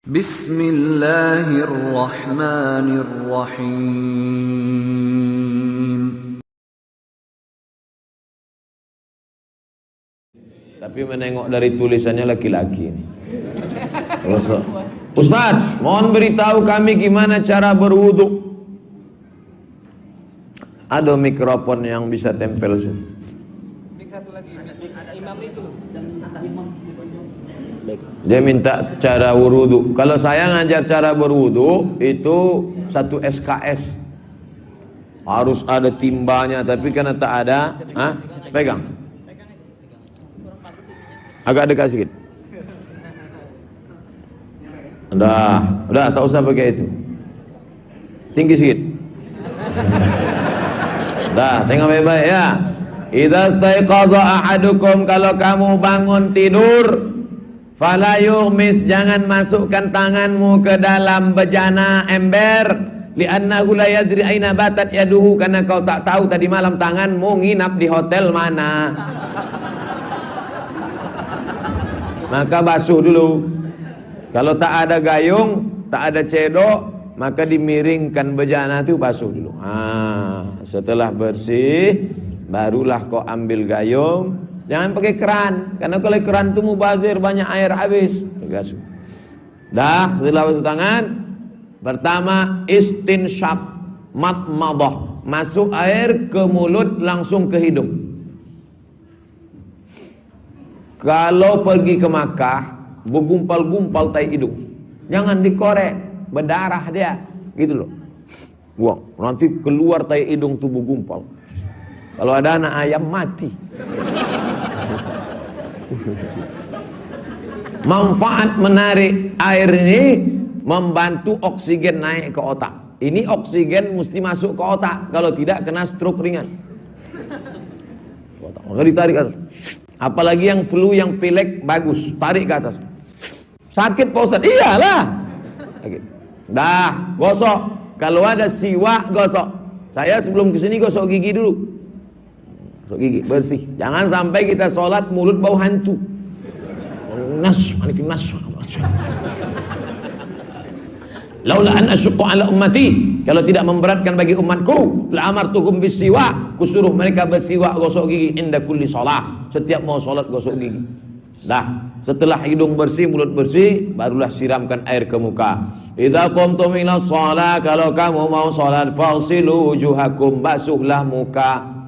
Bismillahirrahmanirrahim. Tapi menengok dari tulisannya laki-laki ini. Ustaz, mohon beritahu kami gimana cara berwudu. Ada mikrofon yang bisa tempel sih. Satu lagi, imam itu. Dia minta cara berwudu. Kalau saya ngajar cara berwudu itu satu SKS. Harus ada timbanya, tapi karena tak ada, pegang. Agak dekat sedikit. Udah, tak usah pakai itu. Tinggi sedikit. Dah, tengok baik-baik ya. Idza staiqaza ahadukum, kalau kamu bangun tidur, fala yughmis, jangan masukkan tanganmu ke dalam bejana ember, li'annahu la yadri aina batat yaduhu, karena kau tak tahu tadi malam tanganmu nginap di hotel mana. Maka basuh dulu. Kalau tak ada gayung, tak ada cedok, maka dimiringkan bejana itu, basuh dulu. Setelah bersih, barulah kau ambil gayung. Jangan pakai keran, karena kalau keran itu mubazir, banyak air habis. Basuh. Dah, setelah basuh tangan, pertama istinsyaq, madmadah, masuk air ke mulut langsung ke hidung. Kalau pergi ke Makkah, bergumpal-gumpal tai hidung, jangan dikorek, berdarah dia, gitu loh. Buang, nanti keluar tai hidung tubuh gumpal. Kalau ada anak ayam mati. Manfaat menarik air ini membantu oksigen naik ke otak. Ini oksigen mesti masuk ke otak, kalau tidak kena stroke ringan. Maka ditarik ke atas. Apalagi yang flu, yang pilek, bagus, tarik ke atas. Sakit Pak Ustaz? Iyalah. Dah, gosok. Kalau ada siwak, gosok. Saya sebelum kesini gosok gigi dulu. Gosok gigi, bersih. Jangan sampai kita sholat mulut bau hantu. Laula an asyqa ala ummati, kalau tidak memberatkan bagi umatku, la amartuhum bisiwak, kusuruh mereka bersiwak, gosok gigi inda kulli shalah, setiap mau salat gosok gigi. Dah, setelah hidung bersih, mulut bersih, barulah siramkan air ke muka. Idza qumtum ila shalah, kalau kamu mau salat, faghsilu wujuhakum, basuhlah muka.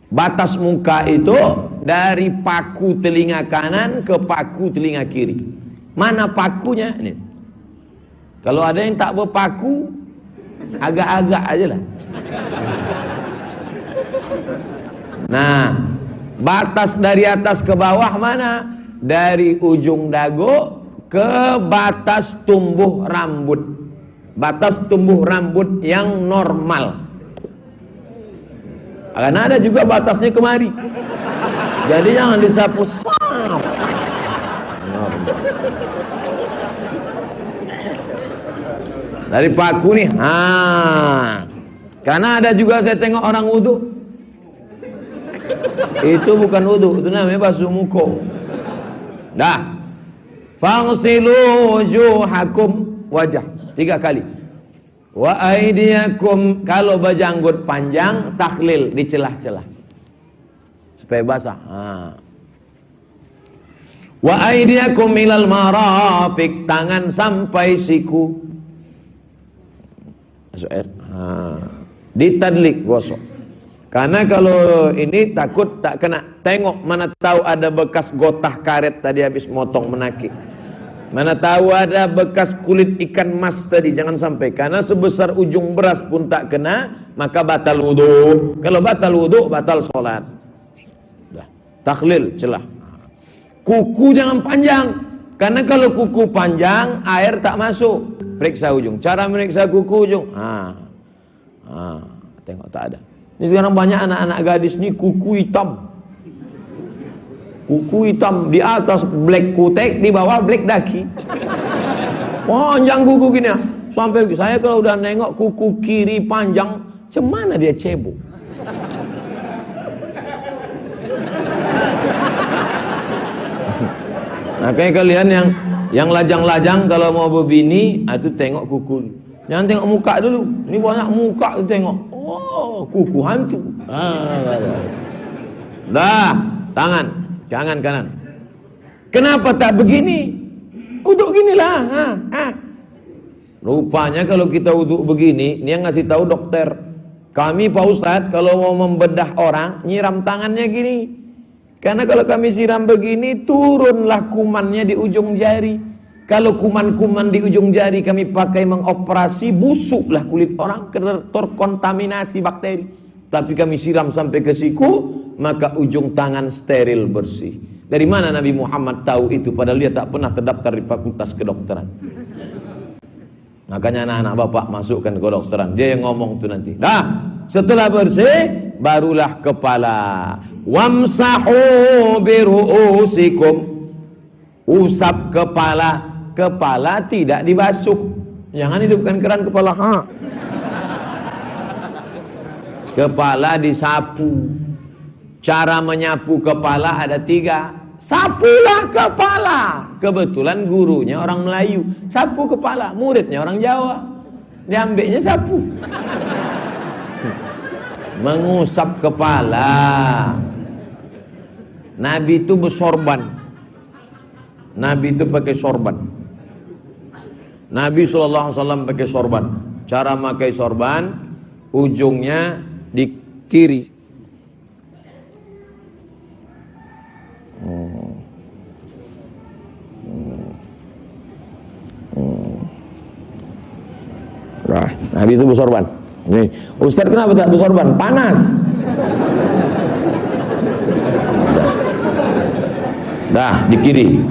Batas muka itu dari paku telinga kanan ke paku telinga kiri. Mana pakunya? Ini. Kalau ada yang tak berpaku, agak-agak aja lah. Nah, batas dari atas ke bawah mana? Dari ujung dagu ke batas tumbuh rambut. Batas tumbuh rambut yang normal. Karena ada juga batasnya kemari. Jadi jangan disapu sap. Dari paku nih, karena ada juga saya tengok orang wudu, itu bukan wudu, itu namanya basuh muka. Dah, faghsilu wujuhakum, wajah 3 kali. Wa aydiyakum, kalau berjanggut panjang, takhlil di celah-celah supaya basah. Wa aydiyakum ilal marafiq, tangan sampai siku. Masuk air. Ditadlik, gosok. Karena kalau ini takut tak kena. Tengok, mana tahu ada bekas gotah karet tadi habis motong menakik. Mana tahu ada bekas kulit ikan mas tadi, jangan sampai. Karena sebesar ujung beras pun tak kena, maka batal wudu. Kalau batal wudu, batal sholat. Takhlil, celah. Kuku jangan panjang, karena kalau kuku panjang air tak masuk. Periksa ujung. Cara meriksa kuku ujung. Tengok tak ada. Ini sekarang banyak anak-anak gadis ni kuku hitam. Kuku hitam, di atas black kutek, di bawah black daki. Panjang kuku gini ya. Sampai saya kalau udah nengok kuku kiri panjang, cemana dia cebok. Makanya kalian yang lajang-lajang kalau mau berbini, itu tengok kuku. Jangan tengok muka dulu. Ini banyak muka tu tengok. Oh, kuku hantu. Dah, tangan kanan. Kenapa tak begini? Uduk ginilah. Rupanya kalau kita uduk begini, dia ngasih tahu dokter. Kami Pak Ustadz kalau mau membedah orang, nyiram tangannya gini. Karena kalau kami siram begini, turunlah kumannya di ujung jari. Kalau kuman-kuman di ujung jari kami pakai mengoperasi, busuklah kulit orang, terkontaminasi bakteri. Tapi kami siram sampai ke siku, maka ujung tangan steril bersih. Dari mana Nabi Muhammad tahu itu? Padahal dia tak pernah terdaftar di fakultas kedokteran. Makanya anak-anak bapak masukkan ke kedokteran. Dia yang ngomong itu nanti. Dah, setelah bersih, barulah kepala. Wamsahu biru'usikum. Usap kepala. Kepala tidak dibasuh. Jangan hidupkan keran kepala. Kepala disapu. Cara menyapu kepala ada 3. Sapulah kepala. Kebetulan gurunya orang Melayu. Sapu kepala. Muridnya orang Jawa. Diambilnya sapu. Mengusap kepala. Nabi itu bersorban. Nabi itu pakai sorban. Nabi SAW pakai sorban. Cara pakai sorban, ujungnya di kiri. Nah, Nabi itu bersorban. Nih, Ustadz kenapa tak bersorban? Panas. Dah, di kiri.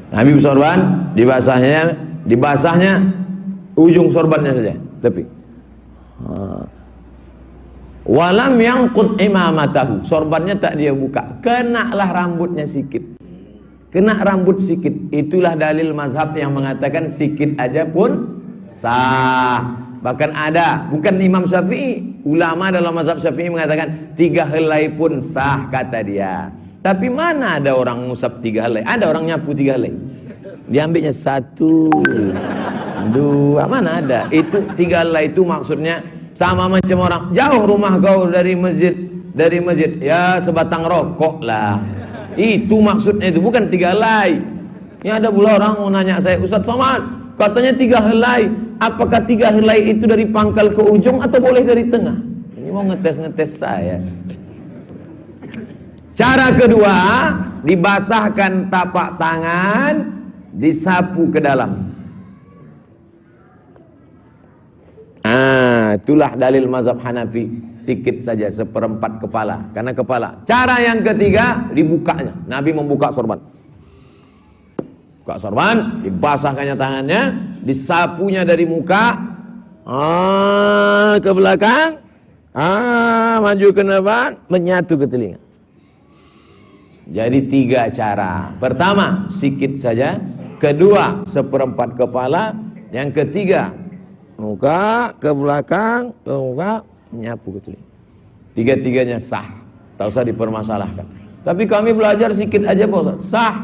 Nabi bersorban, dibasahnya ujung sorbannya saja, tepi. Walam yangqut imamatahu, sorbannya tak dia buka, kenalah rambutnya sikit. Kena rambut sikit. Itulah dalil mazhab yang mengatakan sikit aja pun sah. Bahkan ada, bukan Imam Syafi'i, ulama dalam mazhab Syafi'i mengatakan 3 helai pun sah, kata dia. Tapi mana ada orang ngusap 3 helai? Ada orang nyapu 3 helai. Diambilnya 1, 2, mana ada? Itu 3 helai itu maksudnya sama macam orang jauh rumah kau dari masjid, ya sebatang rokok lah. Itu maksudnya, itu bukan 3 helai. Ini ada pula orang mau nanya saya, Ustaz Somad, katanya 3 helai. Apakah 3 helai itu dari pangkal ke ujung atau boleh dari tengah? Ini mau ngetes saya. Cara kedua, dibasahkan tapak tangan, disapu ke dalam. Itulah dalil mazhab Hanafi, sikit saja, 1/4 kepala, karena kepala. Cara yang ketiga, dibukanya. Nabi membuka sorban. Buka sorban, dibasahkannya tangannya, disapunya dari muka ke belakang, maju ke depan, menyatu ke telinga. Jadi 3 cara. Pertama, sikit saja. Kedua, 1/4 kepala. Yang ketiga, muka ke belakang, ke muka, menyapu ke telinga. 3-tiganya sah, tak usah dipermasalahkan. Tapi kami belajar sikit aja Pak Ustaz, sah.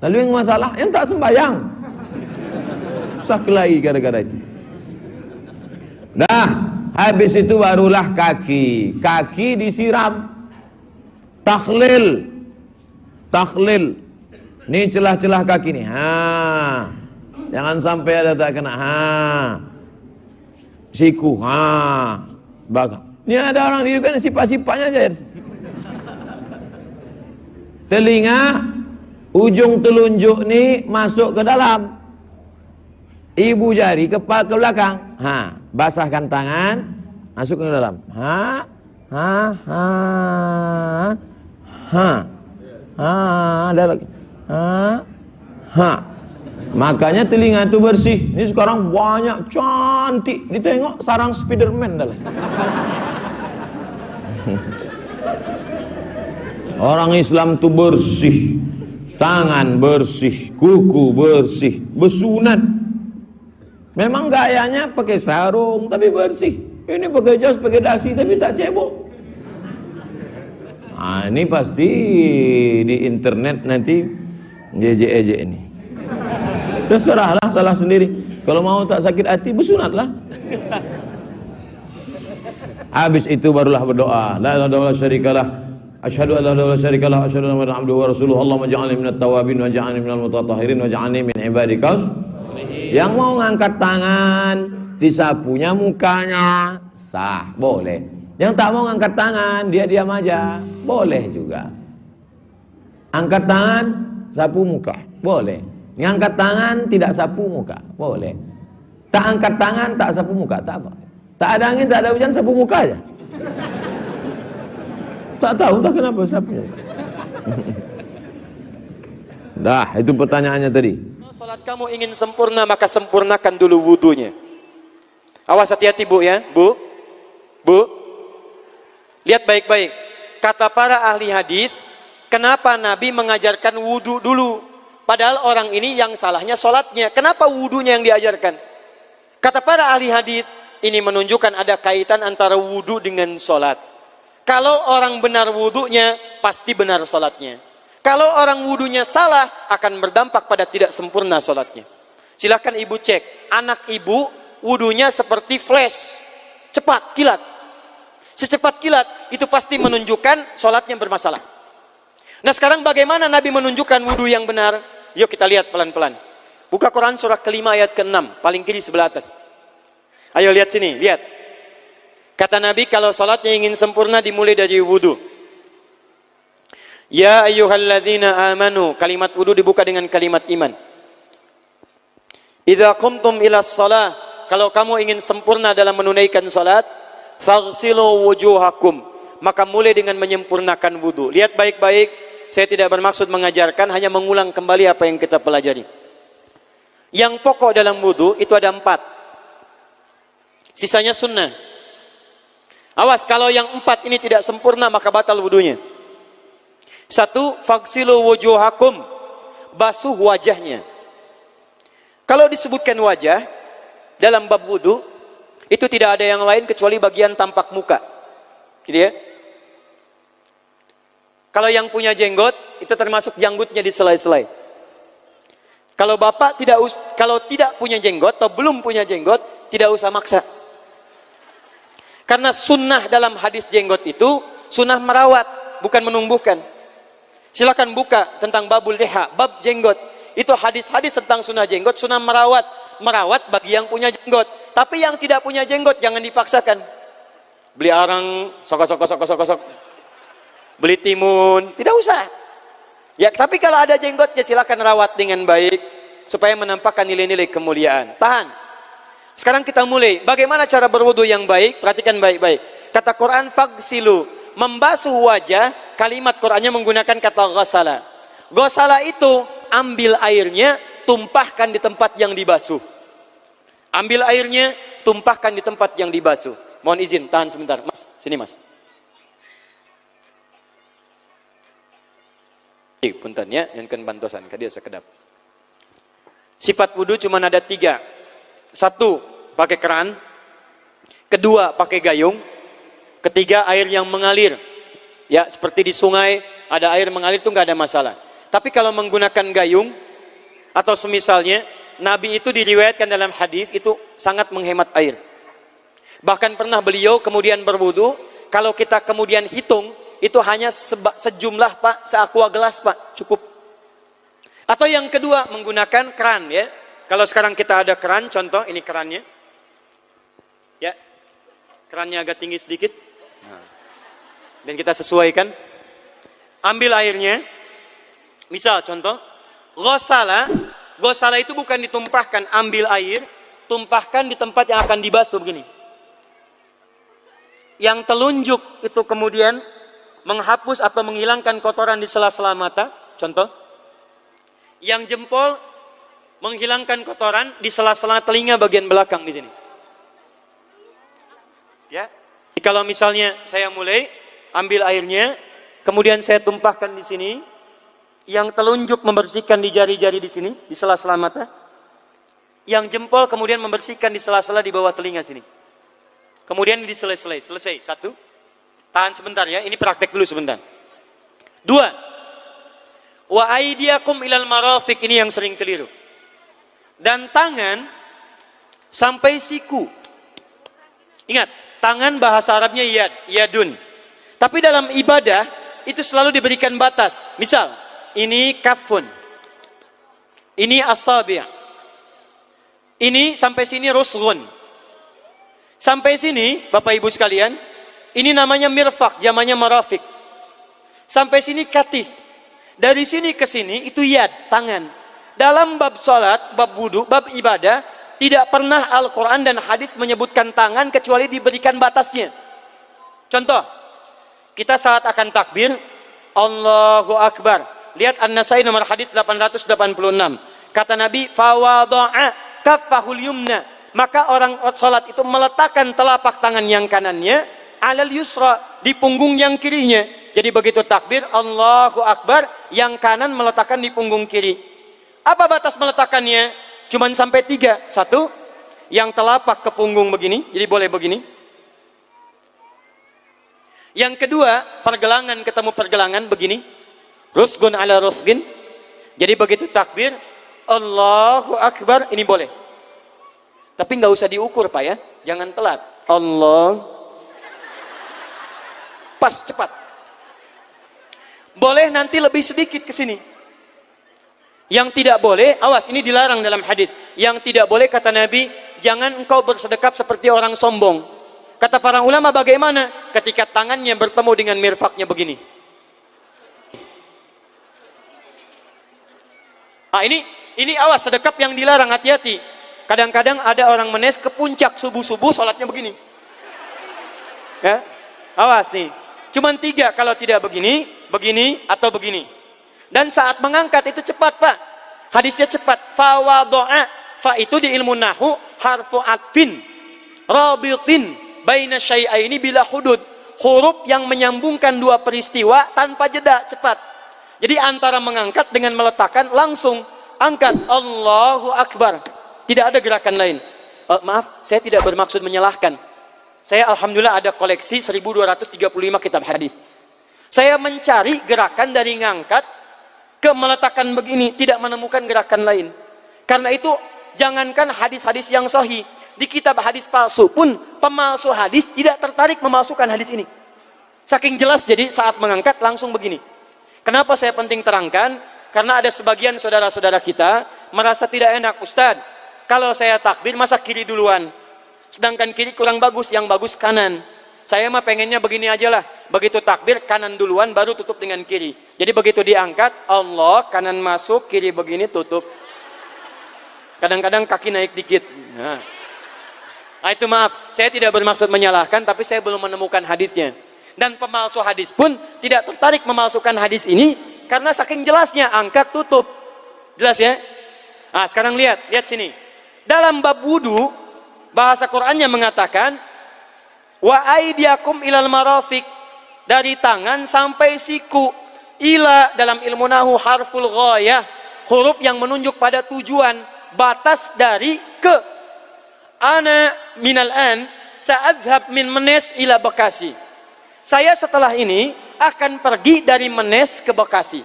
Lalu yang masalah, yang tak sembahyang, sah kelahi gara-gara itu. Dah, habis itu barulah kaki. Kaki disiram. Takhlil. Ini celah-celah kaki nih. Jangan sampai ada tak kena. Siku. Belakang. Ini ada orang di kan sifat-sifatnya aja. Telinga, ujung telunjuk nih masuk ke dalam. Ibu jari ke belakang. Basahkan tangan, masuk ke dalam. Ada lagi. Makanya telinga itu bersih. Ini sekarang banyak cantik. Ditengok sarang Spiderman dalam. Orang Islam itu bersih. Tangan bersih, kuku bersih, bersunat. Memang gayanya pakai sarung tapi bersih. Ini pakai jas, pakai dasi tapi tak cebok. Ini pasti di internet nanti ejek-ejek ini. Terserahlah, salah sendiri. Kalau mau tak sakit hati, bersunatlah. Habis itu barulah berdoa. La ilaha illallah syarikalah. Asyhadu an la ilaha illallah syarikalah. Asyhadu anna Muhammadan abduhu wa rasuluhu. Allahumma ja'alni minat tawabin wa ja'alni minal mutatahhirin wa ja'alni min ibadikas. Yang mau ngangkat tangan, disapunya mukanya, sah, boleh. Yang tak mau ngangkat tangan, dia diam aja, boleh juga. Angkat tangan, sapu muka, boleh. Ngangkat tangan, tidak sapu muka, boleh. Tak angkat tangan, tak sapu muka, tak apa. Tak ada angin, tak ada hujan, sapu muka aja. Tak tahu tak kenapa sapu. Dah, itu pertanyaannya tadi. Salat kamu ingin sempurna, maka sempurnakan dulu wudunya. Awas, hati-hati Bu ya, Bu. Lihat baik-baik. Kata para ahli hadis, kenapa Nabi mengajarkan wudu dulu? Padahal orang ini yang salahnya salatnya. Kenapa wudunya yang diajarkan? Kata para ahli hadis, ini menunjukkan ada kaitan antara wudu dengan salat. Kalau orang benar wudunya, pasti benar salatnya. Kalau orang wudunya salah, akan berdampak pada tidak sempurna salatnya. Silahkan ibu cek, anak ibu wudunya seperti flash, cepat, kilat. Secepat kilat, itu pasti menunjukkan salatnya bermasalah. Nah sekarang bagaimana Nabi menunjukkan wudu yang benar? Yuk kita lihat pelan-pelan. Buka Quran surah kelima ayat ke-6, paling kiri sebelah atas. Ayo lihat sini, lihat. Kata Nabi kalau salatnya ingin sempurna dimulai dari wudu. Ya ayyuhalladzina amanu, kalimat wudu dibuka dengan kalimat iman. Idza qumtum ilas shalah, kalau kamu ingin sempurna dalam menunaikan salat, faghsilu wujuhakum, maka mulai dengan menyempurnakan wudu. Lihat baik-baik, saya tidak bermaksud mengajarkan, hanya mengulang kembali apa yang kita pelajari. Yang pokok dalam wudu itu ada 4. Sisanya sunnah. Awas, kalau yang 4 ini tidak sempurna maka batal wudunya. 1, faghsilu wujuhakum, basuh wajahnya. Kalau disebutkan wajah dalam bab wudu, itu tidak ada yang lain kecuali bagian tampak muka. Gitu ya. Kalau yang punya jenggot, itu termasuk janggutnya di selai-selai. Kalau bapak kalau tidak punya jenggot atau belum punya jenggot, tidak usah maksa. Karena sunnah dalam hadis jenggot itu sunnah merawat, bukan menumbuhkan. Silakan buka tentang babul liha, bab jenggot. Itu hadis-hadis tentang sunnah jenggot, sunnah merawat. Merawat bagi yang punya jenggot. Tapi yang tidak punya jenggot jangan dipaksakan. Beli arang, sok. Beli timun, tidak usah. Ya, tapi kalau ada jenggotnya silakan rawat dengan baik supaya menampakkan nilai-nilai kemuliaan. Tahan. Sekarang kita mulai. Bagaimana cara berwudu yang baik? Perhatikan baik-baik. Kata Quran faghsilu, membasuh wajah, kalimat Qurannya menggunakan kata ghasala. Ghasala itu ambil airnya, tumpahkan di tempat yang dibasuh. Ambil airnya, tumpahkan di tempat yang dibasuh. Mohon izin, tahan sebentar. Mas, sini mas. Punten ya, yang kan bantosan, kadia sekedap. Sifat wudu cuma ada 3. 1, pakai keran. 2, pakai gayung. 3, air yang mengalir. Ya, seperti di sungai ada air mengalir itu nggak ada masalah. Tapi kalau menggunakan gayung atau semisalnya, Nabi itu diriwayatkan dalam hadis itu sangat menghemat air. Bahkan pernah beliau kemudian berwudu, kalau kita kemudian hitung itu hanya sejumlah Pak, seaqua gelas Pak, cukup. Atau yang kedua menggunakan keran ya. Kalau sekarang kita ada keran, contoh ini kerannya. Ya. Kerannya agak tinggi sedikit. Nah. Dan kita sesuaikan. Ambil airnya. Misal contoh, ghasala. Ghasala itu bukan ditumpahkan, ambil air, tumpahkan di tempat yang akan dibasuh begini. Yang telunjuk itu kemudian menghapus atau menghilangkan kotoran di sela-sela mata, contoh. Yang jempol menghilangkan kotoran di sela-sela telinga bagian belakang di sini. Ya. Jadi kalau misalnya saya mulai ambil airnya, kemudian saya tumpahkan di sini, yang telunjuk membersihkan di jari-jari di sini, di sela-sela mata. Yang jempol kemudian membersihkan di sela-sela di bawah telinga sini. Kemudian di selesai. 1. Tahan sebentar ya, ini praktek dulu sebentar. Dua, wa aidiakum ilal marafiq, ini yang sering keliru. Dan tangan sampai siku. Ingat, tangan bahasa Arabnya yad, yadun. Tapi dalam ibadah itu selalu diberikan batas. Misal, ini kafun. Ini asabi'. Ini sampai sini rusghun. Sampai sini, Bapak Ibu sekalian, ini namanya mirfaq, jamannya marafiq. Sampai sini katif. Dari sini ke sini itu yad, tangan. Dalam bab salat, bab wudu, bab ibadah, tidak pernah Al-Quran dan hadis menyebutkan tangan kecuali diberikan batasnya. Contoh, kita saat akan takbir, Allahu Akbar. Lihat An-Nasai nomor hadis 886. Kata Nabi, fawada'a kaffahul yumna. Maka orang salat itu meletakkan telapak tangan yang kanannya alal yusra, di punggung yang kirinya. Jadi begitu takbir, Allahu Akbar, yang kanan meletakkan di punggung kiri. Apa batas meletakkannya? Cuman sampai 3. 1, yang telapak ke punggung begini, jadi boleh begini. Yang kedua, pergelangan ketemu pergelangan begini. Rusgun ala rusgin. Jadi begitu takbir, Allahu Akbar, ini boleh. Tapi nggak usah diukur Pak ya, jangan telat. Allah, pas, cepat. Boleh nanti lebih sedikit ke sini. Yang tidak boleh, awas, ini dilarang dalam hadis. Yang tidak boleh kata Nabi, jangan engkau bersedekap seperti orang sombong. Kata para ulama bagaimana? Ketika tangannya bertemu dengan mirfaknya begini. Ah ini awas, sedekap yang dilarang, hati-hati. Kadang-kadang ada orang menes ke puncak subuh-subuh, sholatnya begini. Ya, awas nih. Cuman 3, kalau tidak begini, begini, atau begini. Dan saat mengangkat itu cepat Pak. Hadisnya cepat. Fawado'a. Fa itu di ilmu nahu harfu atfin rabitin baina syai'aini bila hudud. Huruf yang menyambungkan dua peristiwa tanpa jeda, cepat. Jadi antara mengangkat dengan meletakkan, langsung angkat Allahu Akbar. Tidak ada gerakan lain. Maaf, saya tidak bermaksud menyalahkan. Saya alhamdulillah ada koleksi 1235 kitab hadis. Saya mencari gerakan dari ngangkat ke meletakkan begini, tidak menemukan gerakan lain. Karena itu jangankan hadis-hadis yang sahih, di kitab hadis palsu pun pemalsu hadis tidak tertarik memalsukan hadis ini. Saking jelas, jadi saat mengangkat langsung begini. Kenapa saya penting terangkan? Karena ada sebagian saudara-saudara kita merasa tidak enak, Ustadz, kalau saya takbir masa kiri duluan, sedangkan kiri kurang bagus, yang bagus kanan. Saya mah pengennya begini aja lah, begitu takbir kanan duluan baru tutup dengan kiri. Jadi begitu diangkat Allah, kanan masuk, kiri begini tutup. Kadang-kadang kaki naik dikit. Nah, itu maaf, saya tidak bermaksud menyalahkan, tapi saya belum menemukan hadisnya. Dan pemalsu hadis pun tidak tertarik memalsukan hadis ini karena saking jelasnya, angkat tutup. Jelas ya? Nah, sekarang lihat sini. Dalam bab wudu, bahasa Qur'annya mengatakan wa aidiakum ilal marafiq, dari tangan sampai siku. Ila dalam ilmu nahu harful ghayah, huruf yang menunjuk pada tujuan, batas dari ke. Ana minal an sa'adhab min Menes ila Bekasi. Saya setelah ini akan pergi dari Menes ke Bekasi.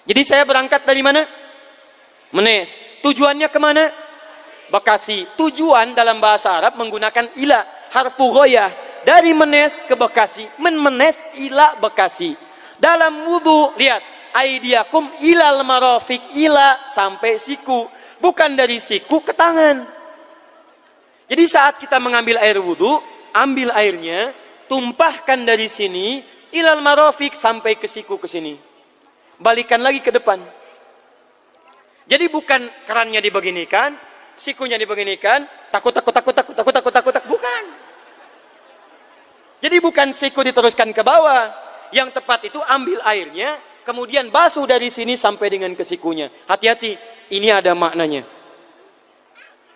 Jadi saya berangkat dari mana? Menes. Tujuannya kemana? Bekasi. Tujuan dalam bahasa Arab menggunakan ila, harfu ghayah, dari Menes ke Bekasi. Menes ila Bekasi. Dalam wudu, lihat, aidiakum ilal marafiq, ila sampai siku, bukan dari siku ke tangan. Jadi saat kita mengambil air wudu, ambil airnya, tumpahkan dari sini ilal marafiq sampai ke siku, ke sini. Balikan lagi ke depan. Jadi bukan kerannya dibeginikan, sikunya dibeginikan, takut, bukan. Jadi bukan siku diteruskan ke bawah. Yang tepat itu ambil airnya, kemudian basuh dari sini sampai dengan ke sikunya. Hati-hati, ini ada maknanya.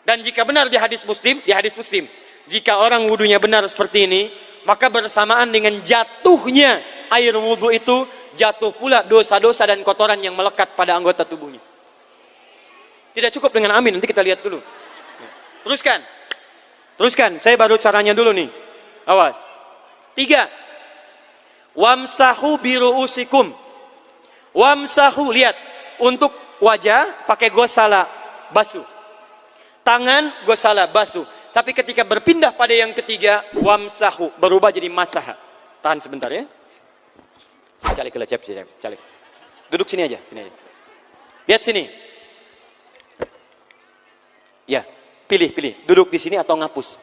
Dan jika benar di hadis Muslim, jika orang wudunya benar seperti ini, maka bersamaan dengan jatuhnya air wudu itu, jatuh pula dosa-dosa dan kotoran yang melekat pada anggota tubuhnya. Tidak cukup dengan amin, nanti kita lihat dulu. Teruskan, saya baru caranya dulu nih. Awas. 3. Wamsahu biru'usikum. Wamsahu, lihat, untuk wajah pakai gosala, basuh. Tangan gosala, basuh. Tapi ketika berpindah pada yang ketiga, wamsahu, berubah jadi masaha. Tahan sebentar ya. Calik ke lecep, calik. Duduk sini aja, sini aja. Lihat sini. Ya, pilih. Duduk di sini atau ngapus.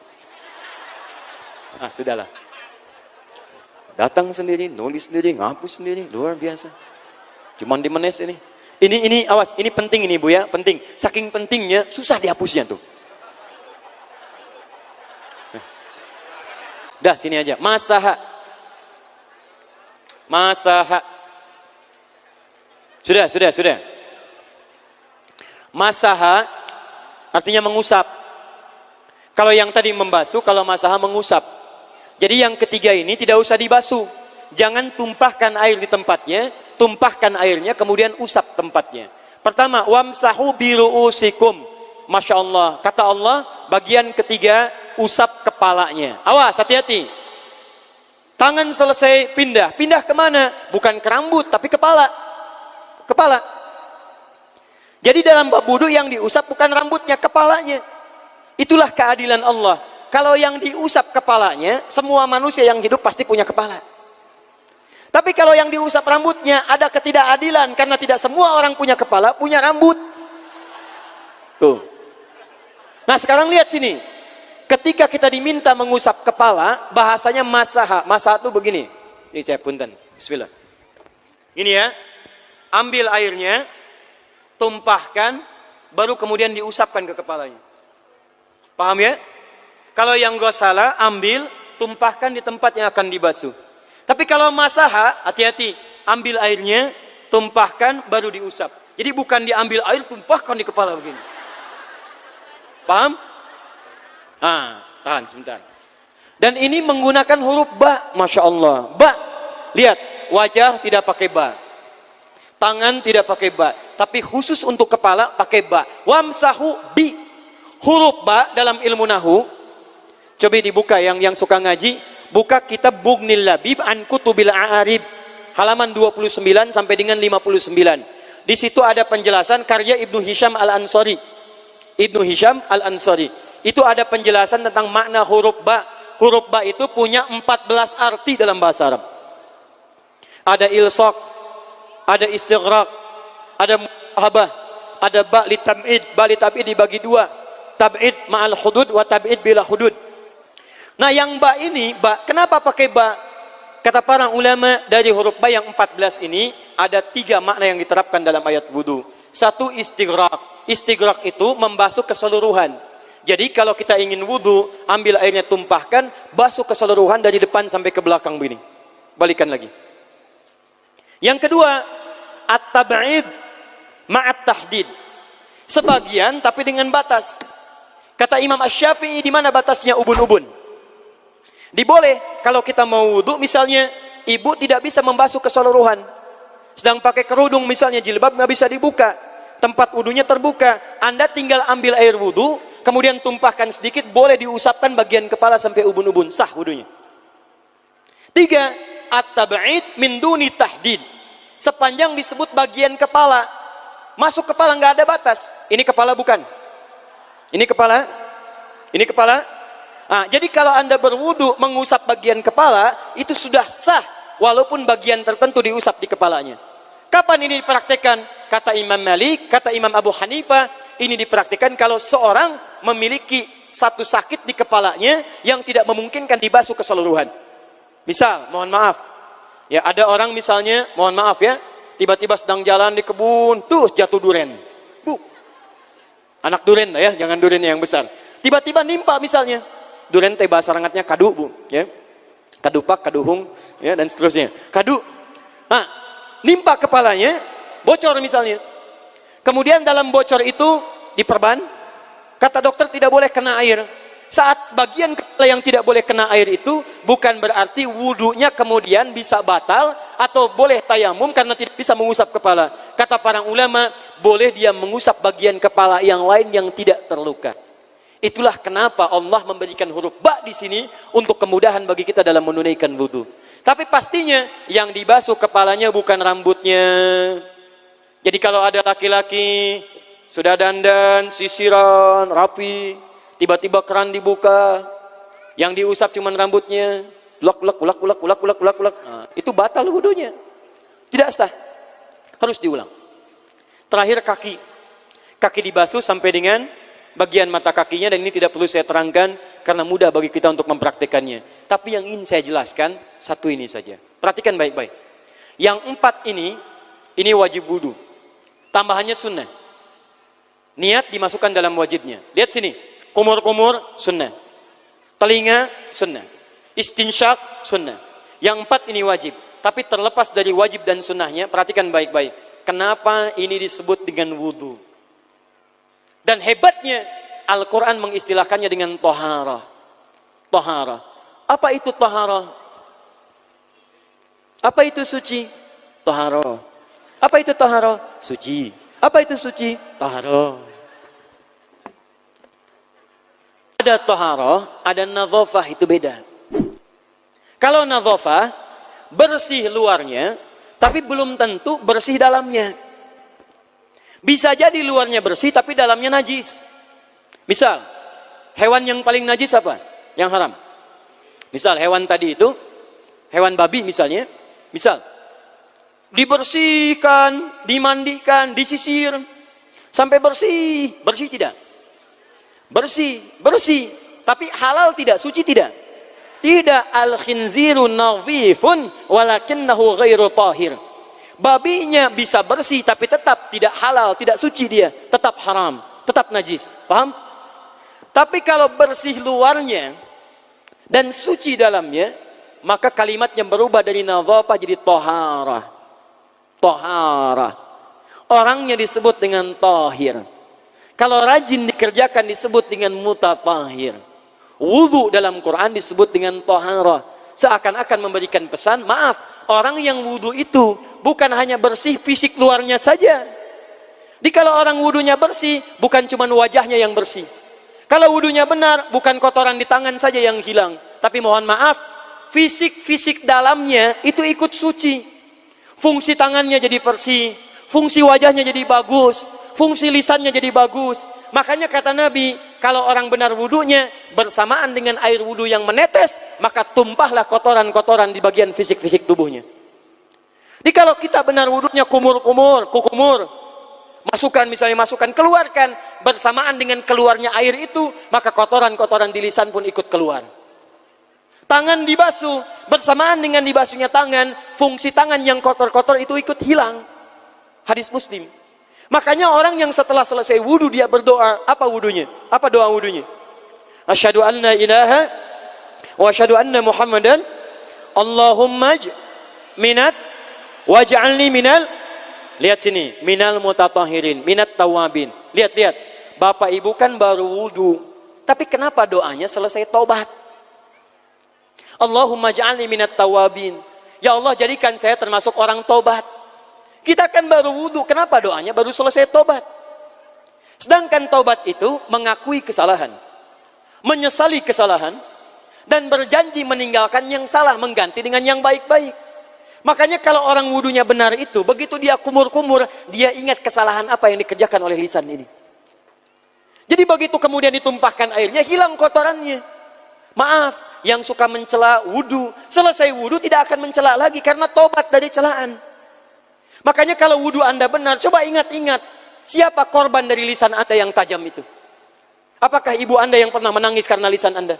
Ah, sudahlah. Datang sendiri, nulis sendiri, ngapus sendiri, luar biasa. Cuman di menes ini. Ini awas, ini penting ini Bu ya, penting. Saking pentingnya susah dihapusnya tuh. Dah sini aja. Masaha. Sudah. Masaha artinya mengusap. Kalau yang tadi membasuh, kalau masaha mengusap. Jadi yang ketiga ini tidak usah dibasuh. Jangan tumpahkan air di tempatnya, tumpahkan airnya kemudian usap tempatnya. Pertama, wamsahu biru'usikum. Masya Allah, kata Allah, bagian ketiga usap kepalanya. Awas, hati-hati. Tangan selesai pindah kemana? Bukan ke rambut, tapi kepala. Jadi dalam bab wudu yang diusap bukan rambutnya, kepalanya. Itulah keadilan Allah. Kalau yang diusap kepalanya, semua manusia yang hidup pasti punya kepala. Tapi kalau yang diusap rambutnya, ada ketidakadilan. Karena tidak semua orang punya kepala, punya rambut. Tuh. Nah sekarang lihat sini. Ketika kita diminta mengusap kepala, bahasanya masaha. Masaha itu begini. Ini saya punten. Bismillah. Ini ya. Ambil airnya, tumpahkan, baru kemudian diusapkan ke kepalanya. Paham ya? Kalau yang gosala, ambil, tumpahkan di tempat yang akan dibasuh. Tapi kalau masaha, hati-hati. Ambil airnya, tumpahkan, baru diusap. Jadi bukan diambil air, tumpahkan di kepala begini. Paham? Ah, tahan sebentar. Dan ini menggunakan huruf ba, Masya Allah. Ba, lihat, wajah tidak pakai ba. Tangan tidak pakai ba. Tapi khusus untuk kepala pakai ba. Wamsahu bi. Huruf ba dalam ilmu nahu, coba dibuka yang suka ngaji, buka kitab Bughnil Labib an Kutubil A'arib, halaman 29 sampai dengan 59. Di situ ada penjelasan karya Ibnu Hisham Al-Ansari. Itu ada penjelasan tentang makna huruf ba. Huruf ba itu punya 14 arti dalam bahasa Arab. Ada ilsaq, ada istighraq, ada muhabah, ada ba li tab'id. Ba li tab'id dibagi dua. Tab'id ma'al hudud wa tab'id bila hudud. Nah yang ba ini, kenapa pakai ba? Kata para ulama, dari huruf ba yang 14 ini ada 3 makna yang diterapkan dalam ayat wudu. Satu, istighraq. Istighraq itu membasuh keseluruhan. Jadi kalau kita ingin wudu, ambil airnya, tumpahkan, basuh keseluruhan dari depan sampai ke belakang begini. Balikan lagi. Yang kedua, at-tab'id ma'at tahdid. Sebagian tapi dengan batas. Kata Imam Asy-Syafi'i, di mana batasnya ubun-ubun? Diboleh kalau kita mau wudu, misalnya ibu tidak bisa membasuh keseluruhan, sedang pakai kerudung misalnya, jilbab nggak bisa dibuka, tempat wudunya terbuka, Anda tinggal ambil air wudu, kemudian tumpahkan sedikit, boleh diusapkan bagian kepala sampai ubun-ubun, sah wudunya. 3, at-tab'id min duni tahdid. Sepanjang disebut bagian kepala, masuk kepala nggak ada batas. Ini kepala bukan? Ini kepala? Ini kepala? Nah, jadi kalau Anda berwudu mengusap bagian kepala, itu sudah sah, walaupun bagian tertentu diusap di kepalanya. Kapan ini dipraktikkan? Kata Imam Malik, kata Imam Abu Hanifah, ini dipraktikkan kalau seorang memiliki satu sakit di kepalanya yang tidak memungkinkan dibasuh keseluruhan. Misal, mohon maaf, ya ada orang misalnya, mohon maaf ya, tiba-tiba sedang jalan di kebun, tuh jatuh duren. Anak duren ya, jangan duren yang besar. Tiba-tiba nimpa misalnya. Duren teh bahasa rangatnya kadu, Bu, ya. Kadupak, kaduhung, ya, dan seterusnya. Kadu. Nah, nimpa kepalanya, bocor misalnya. Kemudian dalam bocor itu diperban. Kata dokter tidak boleh kena air. Saat bagian kepala yang tidak boleh kena air itu, bukan berarti wudunya kemudian bisa batal atau boleh tayamum karena tidak bisa mengusap kepala. Kata para ulama, boleh dia mengusap bagian kepala yang lain yang tidak terluka. Itulah kenapa Allah memberikan huruf ba di sini untuk kemudahan bagi kita dalam menunaikan wudu. Tapi pastinya yang dibasuh kepalanya bukan rambutnya. Jadi kalau ada laki-laki sudah dandan, sisiran, rapi, tiba-tiba keran dibuka, yang diusap cuma rambutnya, ulak. Nah, itu batal wudunya. Tidak sah. Harus diulang. Terakhir kaki. Kaki dibasuh sampai dengan bagian mata kakinya, dan ini tidak perlu saya terangkan karena mudah bagi kita untuk mempraktekannya. Tapi yang ingin saya jelaskan satu ini saja. Perhatikan baik-baik. Yang 4 ini wajib wudu. Tambahannya sunnah. Niat dimasukkan dalam wajibnya. Lihat sini. Kumur-kumur sunnah. Telinga sunnah. Istinsyak sunnah. Yang 4 ini wajib. Tapi terlepas dari wajib dan sunnahnya, perhatikan baik-baik. Kenapa ini disebut dengan wudu? Dan hebatnya Al-Quran mengistilahkannya dengan toharah. Toharah. Apa itu toharah? Apa itu suci? Toharah. Apa itu toharah? Suci. Apa itu suci? Toharah. Ada toharah, ada nadhafah, itu beda. Kalau nadhafah, bersih luarnya, tapi belum tentu bersih dalamnya. Bisa jadi luarnya bersih tapi dalamnya najis. Misal, hewan yang paling najis apa? Yang haram. Misal hewan tadi itu, hewan babi misalnya, misal dibersihkan, dimandikan, disisir sampai bersih. Bersih tidak? Bersih, bersih. Tapi halal tidak? Suci tidak? Tidak. Al-khinziru nadhifun walakinnahu ghairu tahir. Babinya bisa bersih tapi tetap tidak halal, tidak suci dia, tetap haram, tetap najis. Paham? Tapi kalau bersih luarnya dan suci dalamnya, maka kalimatnya berubah dari nadhafah jadi toharah. Toharah. Orangnya disebut dengan tahir. Kalau rajin dikerjakan disebut dengan mutatahhir. Wudu dalam Quran disebut dengan toharah. Seakan-akan memberikan pesan, maaf, orang yang wudu itu bukan hanya bersih fisik luarnya saja. Jadi kalau orang wudunya bersih, bukan cuma wajahnya yang bersih. Kalau wudunya benar, bukan kotoran di tangan saja yang hilang. Tapi mohon maaf, fisik dalamnya itu ikut suci. Fungsi tangannya jadi bersih, fungsi wajahnya jadi bagus, fungsi lisannya jadi bagus. Makanya kata Nabi, kalau orang benar wudunya bersamaan dengan air wudu yang menetes, maka tumpahlah kotoran-kotoran di bagian fisik-fisik tubuhnya. Jadi kalau kita benar wudunya kumur-kumur, kukumur, masukkan misalnya, masukkan, keluarkan, bersamaan dengan keluarnya air itu, maka kotoran-kotoran di lisan pun ikut keluar. Tangan dibasuh, bersamaan dengan dibasuhnya tangan, fungsi tangan yang kotor-kotor itu ikut hilang. Hadis Muslim. Makanya orang yang setelah selesai wudu dia berdoa, apa wudunya? Apa doa wudunya? Asyhadu an la ilaha wa asyhadu anna Muhammadan Allahumma minat waj'alni minal, lihat sini, minal mutatahhirin, minat tawabin. Lihat. Bapak Ibu kan baru wudu, tapi kenapa doanya selesai taubat? Allahumma ja'alni minat tawabin. Ya Allah, jadikan saya termasuk orang taubat. Kita kan baru wudu, kenapa doanya baru selesai tobat? Sedangkan tobat itu mengakui kesalahan, menyesali kesalahan, dan berjanji meninggalkan yang salah, mengganti dengan yang baik-baik. Makanya kalau orang wudunya benar itu, begitu dia kumur-kumur, dia ingat kesalahan apa yang dikerjakan oleh lisan ini. Jadi begitu kemudian ditumpahkan airnya, hilang kotorannya. Maaf, yang suka mencela wudu, selesai wudu tidak akan mencela lagi karena tobat dari celaan. Makanya kalau wudu Anda benar, coba ingat-ingat, siapa korban dari lisan Anda yang tajam itu? Apakah ibu Anda yang pernah menangis karena lisan Anda?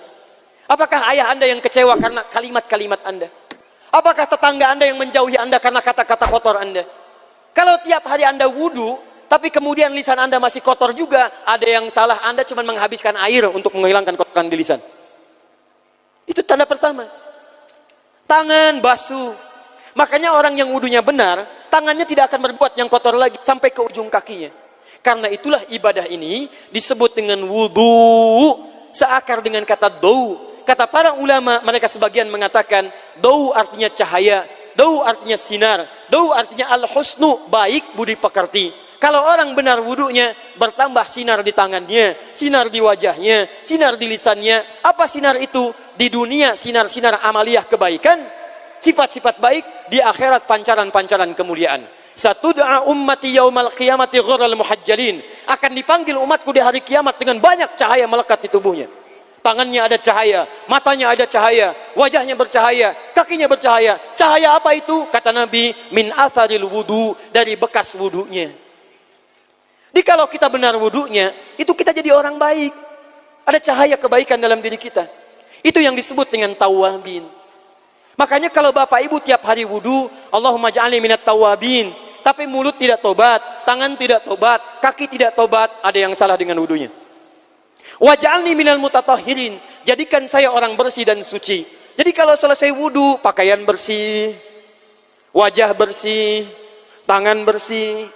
Apakah ayah Anda yang kecewa karena kalimat-kalimat Anda? Apakah tetangga Anda yang menjauhi Anda karena kata-kata kotor Anda? Kalau tiap hari Anda wudu, tapi kemudian lisan Anda masih kotor juga, ada yang salah, Anda cuma menghabiskan air untuk menghilangkan kotoran di lisan. Itu tanda pertama. Tangan basuh. Makanya orang yang wudunya benar, tangannya tidak akan berbuat yang kotor lagi sampai ke ujung kakinya. Karena itulah ibadah ini disebut dengan wudu, seakar dengan kata dau. Kata para ulama, mereka sebagian mengatakan dau artinya cahaya, dau artinya sinar, dau artinya al-husnu, baik budi pekerti. Kalau orang benar wudunya, bertambah sinar di tangannya, sinar di wajahnya, sinar di lisannya. Apa sinar itu? Di dunia sinar-sinar amaliyah kebaikan. sifat-sifat baik di akhirat, pancaran-pancaran kemuliaan. Satud'a ummati yaumal qiyamati ghurral muhajjalin. Akan dipanggil umatku di hari kiamat dengan banyak cahaya melekat di tubuhnya. Tangannya ada cahaya, matanya ada cahaya, wajahnya bercahaya, kakinya bercahaya. Cahaya apa itu? Kata Nabi, min atharil wudu, dari bekas wudunya. Jadi kalau kita benar wudunya, itu kita jadi orang baik. Ada cahaya kebaikan dalam diri kita. Itu yang disebut dengan tawwabin. Makanya kalau bapak ibu tiap hari wudu, Allahumma ja'alni minat tawwabin. Tapi mulut tidak tobat, tangan tidak tobat, kaki tidak tobat, ada yang salah dengan wudunya. Waj'alni minal mutatahhirin, jadikan saya orang bersih dan suci. Jadi kalau selesai wudu, pakaian bersih, wajah bersih, tangan bersih.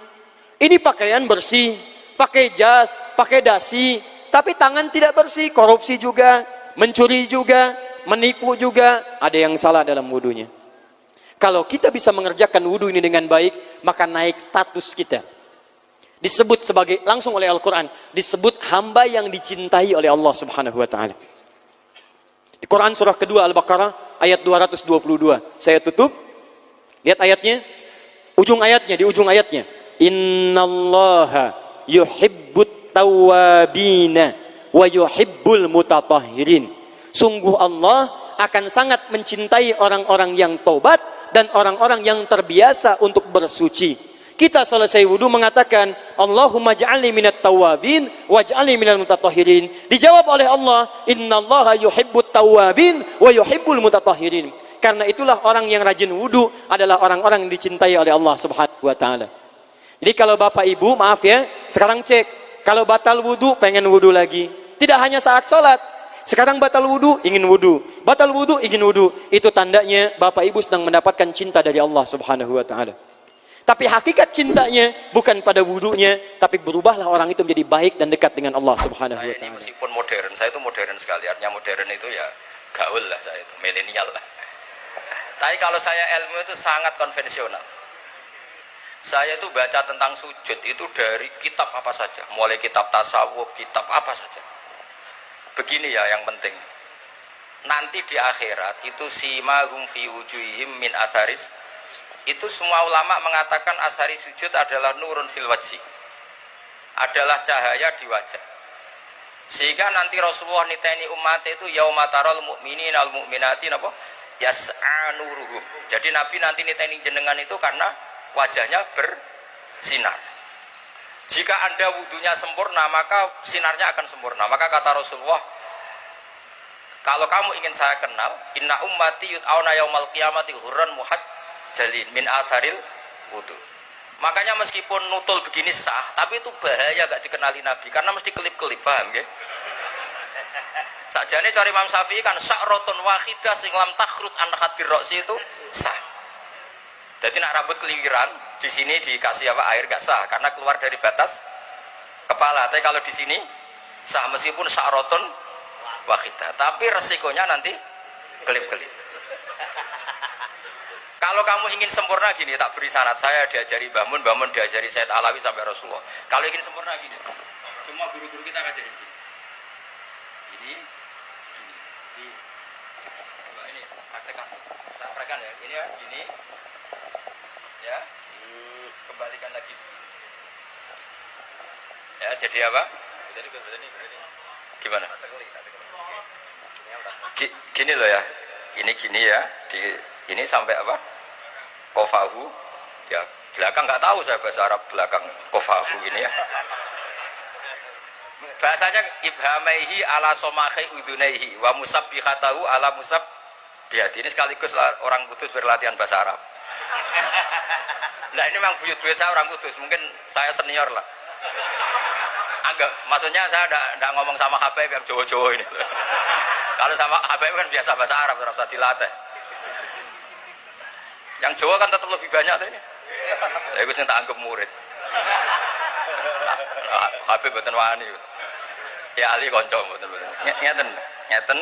Ini pakaian bersih, pakai jas, pakai dasi, tapi tangan tidak bersih, korupsi juga, mencuri juga, menipu juga, ada yang salah dalam wudunya. Kalau kita bisa mengerjakan wudu ini dengan baik, maka naik status kita. Disebut sebagai, langsung oleh Al-Quran, disebut hamba yang dicintai oleh Allah subhanahu wa ta'ala. Di Quran surah kedua Al-Baqarah ayat 222. Saya tutup, lihat ayatnya, di ujung ayatnya. Innallaha yuhibbut tawwabina wa yuhibbul mutatahhirin. Sungguh Allah akan sangat mencintai orang-orang yang tobat dan orang-orang yang terbiasa untuk bersuci. Kita selesai wudu mengatakan, Allahumma ja'alni minat tawwabin waj'alni minal mutatahhirin. Dijawab oleh Allah, innallaha yuhibbut tawwabin wa yuhibbul mutatahhirin. Karena itulah orang yang rajin wudu adalah orang-orang yang dicintai oleh Allah subhanahu wa ta'ala. Jadi kalau bapak ibu, maaf ya, sekarang cek, kalau batal wudu, pengen wudu lagi. Tidak hanya saat sholat, sekarang batal wudu, ingin wudu. Batal wudu, ingin wudu. Itu tandanya bapak ibu sedang mendapatkan cinta dari Allah subhanahu wa ta'ala. Tapi hakikat cintanya bukan pada wudunya, tapi berubahlah orang itu menjadi baik dan dekat dengan Allah subhanahu wa ta'ala. Saya ini meskipun modern, saya itu modern sekali. Artinya modern itu ya gaul lah, saya itu milenial lah. Tapi kalau saya ilmu itu sangat konvensional. Saya itu baca tentang sujud itu dari kitab apa saja, mulai kitab tasawuf, kitab apa saja. Begini ya yang penting. Nanti di akhirat itu simahum fi wujuhihim min atharis. Itu semua ulama mengatakan asari sujud adalah nurun fil wajhi, adalah cahaya di wajah. Sehingga nanti Rasulullah niteni umat itu yaumatarul mu'minin al mu'minati napa yas'a nuruhum. Jadi Nabi nanti niteni jenengan itu karena wajahnya bersinar. Jika Anda wudunya sempurna, maka sinarnya akan sempurna. Maka kata Rasulullah, kalau kamu ingin saya kenal, inna ummati yut'auna yaumal qiyamati hurran muhajjalin min atharil wudu. Makanya meskipun nutul begini sah, tapi itu bahaya gak dikenali Nabi, karena mesti kelip-kelip, paham ya? Sakjane cari Imam Syafi'i kan sa'rotun wahidah sing lam takhrut an khadir roksi itu sah. Jadi nak rambut keliwiran di sini dikasih apa air gak sah karena keluar dari batas kepala. Tapi kalau di sini sah meskipun sa'rotun wahidah, tapi resikonya nanti kelip-kelip. Kalau kamu ingin sempurna gini, tak beri syarat. Saya diajari Mbah Mun diajari Said Alawi sampai Rasulullah. Kalau ingin sempurna gini, semua guru-guru kita ngajarin gini. Ini praktekkan, saya praktekkan ya. Ini ya, gini, ya, kembalikan lagi. Ya, jadi apa? Gimana? Gini loh ya, ini gini ya, ini sampai apa? Kofahu, ya belakang nggak tahu saya bahasa Arab belakang kofahu ini ya. Bahasanya ibhamaihi ala somahi udunaihi wa musabbihatahu ala musabbihati. Ini sekaligus orang Kudus berlatihan bahasa Arab. Nah ini memang buyut-buyut saya orang Kudus, mungkin saya senior lah. Agak, maksudnya saya tidak ngomong sama Habib yang Jawa-Jawa ini. Kalau sama Habib kan biasa bahasa Arab, terasa dilatih. Yang Jawa kan tetap lebih banyak tuh ini. Saya gue tak anggap murid. Habib betul wani. Ya ali konco betul. Ngeten.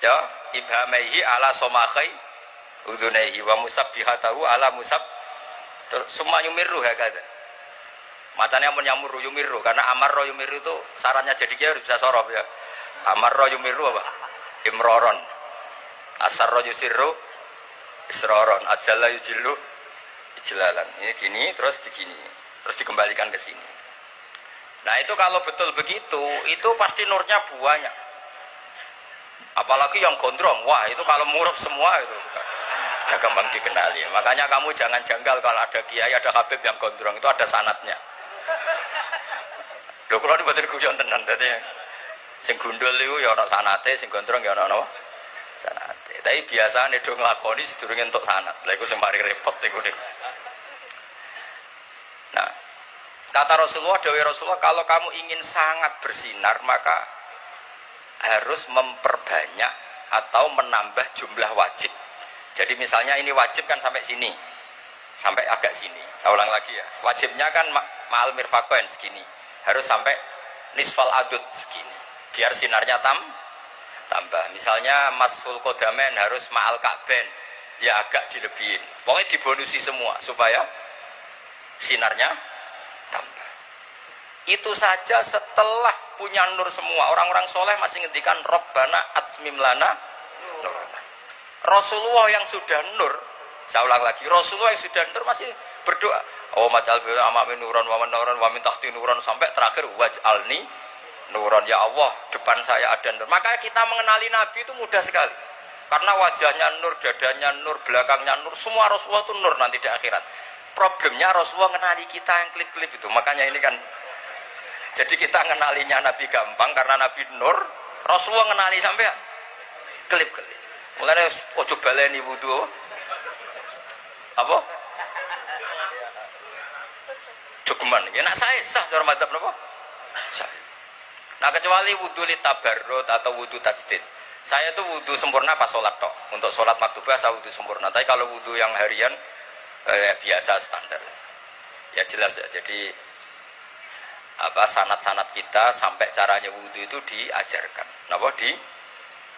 Ya ibhamaihi ala somakai udunaihi wa musabbihatahu ala musab. Semua yumiru ya kata. Macamnya pun yamuru yumiru karena amarro yumiru itu syaratnya jadi dia harus bisa sorof ya. Amarro yumiru apa? Imroron. Asarro yusirru isroron ajalla yujilu ijlalan. Ini gini terus begini, terus dikembalikan ke sini. Nah itu kalau betul begitu, itu pasti nurnya banyak. Apalagi yang gondrong, wah itu kalau murub semua itu sudah gampang dikenali. Makanya kamu jangan janggal kalau ada kiai, ada habib yang gondrong, itu ada sanatnya. Lho kalau dibuatin guyon tenan, jadi sing gundul itu ya ada sanate, sing gondrong ya ada sanate. Tapi biasa nih dong ngelakoni sedurungnya untuk sanat. Lah itu sembari repot itu nih. Nah, kata Rasulullah, dawai Rasulullah, kalau kamu ingin sangat bersinar maka harus memperbanyak atau menambah jumlah wajib. Jadi misalnya ini wajib kan sampai sini, sampai agak sini. Saya ulang lagi ya. Wajibnya kan ma'al mirfaqain segini, harus sampai nisfal adud segini. Biar sinarnya tambah. Misalnya masul kodamen harus ma'al ka'ben, ya agak dilebihin. Pokoknya dibonusi semua supaya sinarnya tambah. Itu saja setelah punya nur semua. Orang-orang soleh masih ngendikan Rabbana atsmim lana nurna. Rasulullah yang sudah nur, saya ulang lagi, Rasulullah yang sudah nur masih berdoa, oh majal bil amami nuran wa nuran wa min tahti nuran, sampai terakhir waj'alni nuran, ya Allah depan saya ada nur. Maka kita mengenali Nabi itu mudah sekali, karena wajahnya nur, dadanya nur, belakangnya nur, semua Rasulullah itu nur nanti di akhirat. Problemnya Rasulullah mengenali kita yang klip-klip itu. Makanya ini kan, jadi kita mengenalinya Nabi gampang karena Nabi nur, Rasulullah mengenali sampai klip-klip. Mulanya ojo baleni wudu apa? Cukuman. Ya nak saya sah cara madzhab napa? Sah. Nah kecuali wudu li tabarrut atau wudu tajdid. Saya tuh wudu sempurna pas sholat tok. Untuk sholat maktubah saya wudu sempurna. Tapi kalau wudu yang harian biasa standar. Ya jelas ya. Jadi apa sanad-sanad kita sampai caranya wudu itu diajarkan. Napa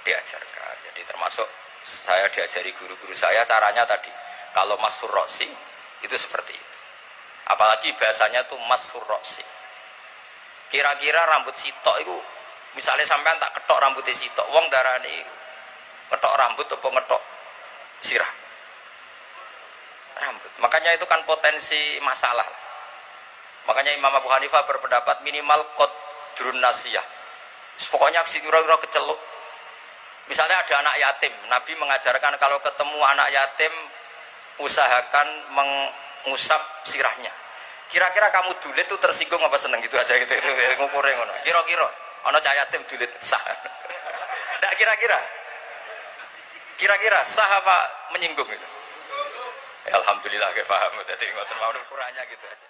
diajarkan. Jadi termasuk saya diajari guru-guru saya caranya tadi. Kalau mashur roksi itu seperti itu. Apalagi bahasanya tuh mashur roksi. Kira-kira rambut sitok itu misalnya sampean tak ketok rambutnya sitok, wong darani ketok rambut atau ngetok sirah rambut. Makanya itu kan potensi masalah. Makanya Imam Abu Hanifah berpendapat minimal qadrun nasiyah. Pokoknya si kira-kira keceluk. Misalnya ada anak yatim, Nabi mengajarkan kalau ketemu anak yatim usahakan mengusap sirahnya. Kira-kira kamu dulit tuh tersinggung apa seneng gitu aja gitu, itu ngukurnya ngono. Kira-kira ana cah yatim dulit sah. Ndak kira-kira sah apa menyinggung itu? Ya, alhamdulillah ke paham. Dadi ngoten mawon ukurannya gitu aja.